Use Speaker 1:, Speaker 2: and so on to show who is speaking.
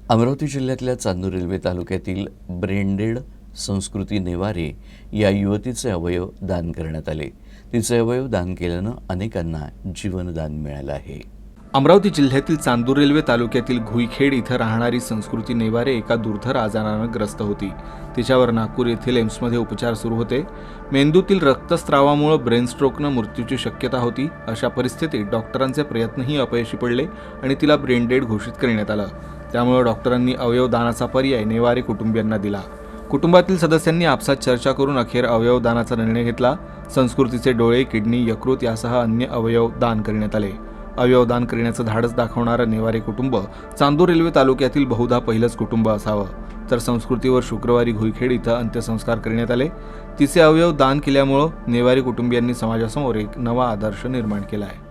Speaker 1: अमरावती जिल्ह्यातल्या चांदूर रेल्वे तालुक्यातील ब्रेनडेड संस्कृती नेवारे या युवतीचे अवयव दान करण्यात आले। तिचे अवयव दान केल्यानं अनेकांना जीवनदान मिळालं आहे।
Speaker 2: अमरावती जिल्ह्यातील चांदूर रेल्वे तालुक्यातील घुईखेड इथं राहणारी संस्कृती नेवारे एका दुर्धर आजारानं ग्रस्त होती। तिच्यावर नागपूर येथील एम्समध्ये उपचार सुरू होते। मेंदूतील रक्तस्रावामुळे ब्रेन स्ट्रोकनं मृत्यूची शक्यता होती। अशा परिस्थितीत डॉक्टरांचे प्रयत्नही अपयशी पडले आणि तिला ब्रेन डेड घोषित करण्यात आलं। त्यामुळे डॉक्टरांनी अवयव दानाचा पर्याय नेवारे कुटुंबियांना दिला। कुटुंबातील सदस्यांनी आपसात चर्चा करून अखेर अवयव दानाचा निर्णय घेतला। संस्कृतीचे डोळे, किडनी, यकृत यासह अन्य अवयव दान करण्यात आले। अवयव दान करण्याचं धाडस दाखवणारं नेवारे कुटुंब चांदूर रेल्वे तालुक्यातील बहुधा पहिलंच कुटुंब असावं। तर संस्कृतीवर शुक्रवारी घुईखेड इथं अंत्यसंस्कार करण्यात आले। तिचे अवयव दान केल्यामुळे नेवारे कुटुंबियांनी समाजासमोर एक नवा आदर्श निर्माण केला आहे।